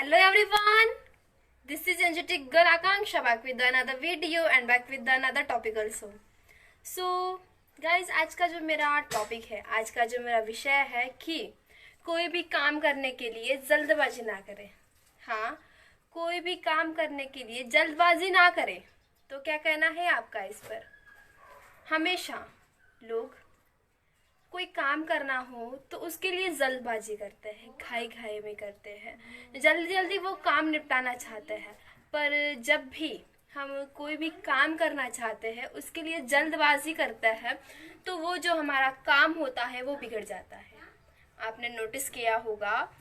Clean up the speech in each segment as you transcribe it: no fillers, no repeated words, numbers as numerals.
Hello everyone, this is energetic girl Akanksha back with another video and back with another topic also. So guys, आज का जो मेरा topic है, आज का जो मेरा विषय है कि कोई भी काम करने के लिए जल्दबाजी ना करें। हाँ, कोई भी काम करने के लिए जल्दबाजी ना करें। तो क्या कहना है आपका इस पर? हमेशा लोग कोई काम करना हो तो उसके लिए जल्दबाजी करते हैं, घाई घाई में करते हैं, जल्दी जल्दी वो काम निपटाना चाहते हैं। पर जब भी हम कोई भी काम करना चाहते हैं उसके लिए जल्दबाजी करते हैं तो वो जो हमारा काम होता है वो बिगड़ जाता है। आपने नोटिस किया होगा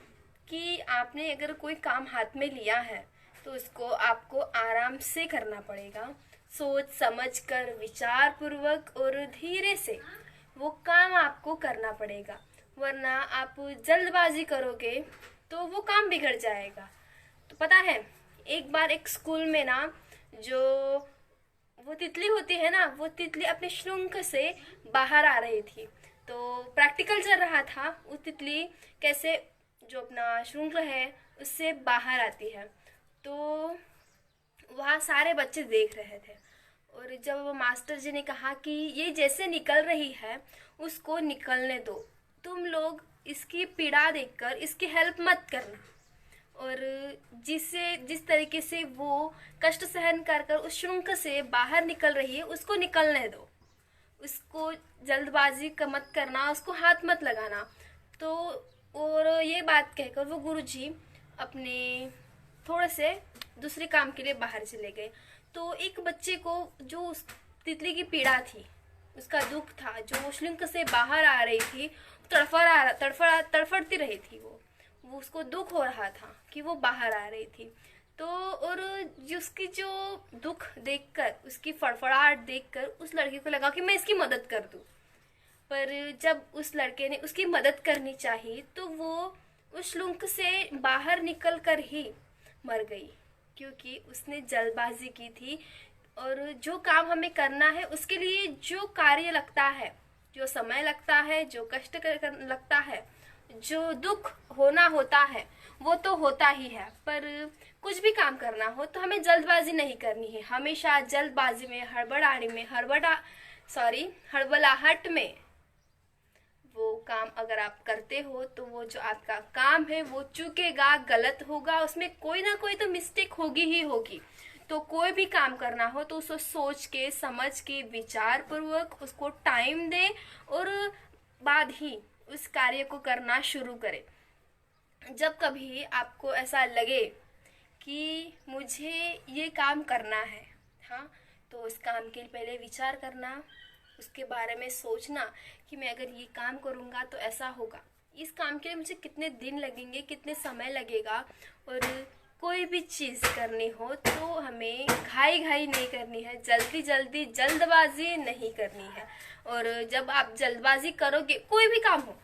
कि आपने अगर कोई काम हाथ में लिया है तो उसको आपको आराम से करना पड़ेगा, सोच समझ कर, विचार पूर्वक और धीरे से वो काम आपको करना पड़ेगा, वरना आप जल्दबाजी करोगे तो वो काम बिगड़ जाएगा। तो पता है, एक बार एक स्कूल में ना, जो वो तितली होती है ना, वो तितली अपने श्रृंख से बाहर आ रही थी। तो प्रैक्टिकल चल रहा था, वो तितली कैसे जो अपना श्रृंख है उससे बाहर आती है। तो वहाँ सारे बच्चे देख रहे थे और जब मास्टर जी ने कहा कि ये जैसे निकल रही है उसको निकलने दो, तुम लोग इसकी पीड़ा देखकर इसकी हेल्प मत करना, और जिस तरीके से वो कष्ट सहन कर कर उस श्रृंख से बाहर निकल रही है उसको निकलने दो, उसको जल्दबाजी का मत करना, उसको हाथ मत लगाना। तो और ये बात कहकर वो गुरुजी अपने थोड़े से दूसरे काम के लिए बाहर चले गए। तो एक बच्चे को जो उस तितली की पीड़ा थी, उसका दुख था, जो श्रृंख से बाहर आ रही थी, तड़फड़ती रही थी, वो उसको दुख हो रहा था कि वो बाहर आ रही थी। तो और उसकी जो दुख देखकर, उसकी फड़फड़ाहट देखकर उस लड़के को लगा कि मैं इसकी मदद कर दूं। पर जब उस लड़के ने उसकी मदद करनी चाहिए तो वो उस श्रृंख से बाहर निकल कर ही मर गई, क्योंकि उसने जल्दबाजी की थी। और जो काम हमें करना है उसके लिए जो कार्य लगता है, जो समय लगता है, जो कष्ट लगता है, जो दुख होना होता है वो तो होता ही है। पर कुछ भी काम करना हो तो हमें जल्दबाजी नहीं करनी है। हमेशा जल्दबाजी में, हड़बड़ाहट में वो काम अगर आप करते हो तो वो जो आपका काम है वो चूकेगा, गलत होगा, उसमें कोई ना कोई तो मिस्टेक होगी ही होगी। तो कोई भी काम करना हो तो उसको सोच के, समझ के, विचार पूर्वक उसको टाइम दे और बाद ही उस कार्य को करना शुरू करें। जब कभी आपको ऐसा लगे कि मुझे ये काम करना है, हाँ, तो उस काम के लिए पहले विचार करना, उसके बारे में सोचना कि मैं अगर ये काम करूँगा तो ऐसा होगा, इस काम के लिए मुझे कितने दिन लगेंगे, कितने समय लगेगा। और कोई भी चीज़ करनी हो तो हमें घाई घाई नहीं करनी है, जल्दबाजी नहीं करनी है। और जब आप जल्दबाजी करोगे, कोई भी काम हो,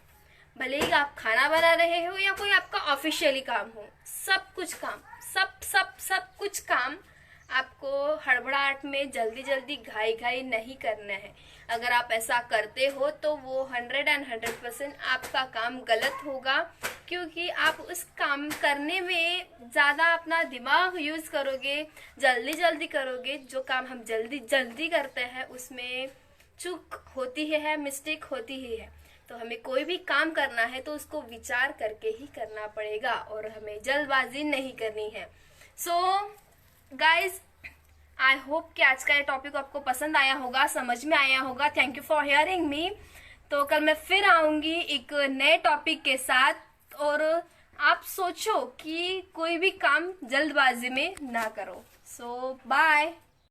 भले ही आप खाना बना रहे हो या कोई आपका ऑफिशियली काम हो, सब कुछ काम आपको हड़बड़ाहट में जल्दी घाई घाई नहीं करना है। अगर आप ऐसा करते हो तो वो 100% आपका काम गलत होगा, क्योंकि आप उस काम करने में ज़्यादा अपना दिमाग यूज़ करोगे, जल्दी करोगे। जो काम हम जल्दी करते हैं उसमें चूक होती है, मिस्टेक होती ही है। तो हमें कोई भी काम करना है तो उसको विचार करके ही करना पड़ेगा और हमें जल्दबाजी नहीं करनी है। सो गाइज, आई होप कि आज का ये टॉपिक आपको पसंद आया होगा, समझ में आया होगा। Thank you for hearing me. तो कल मैं फिर आऊंगी एक नए टॉपिक के साथ, और आप सोचो कि कोई भी काम जल्दबाजी में ना करो। सो बाय।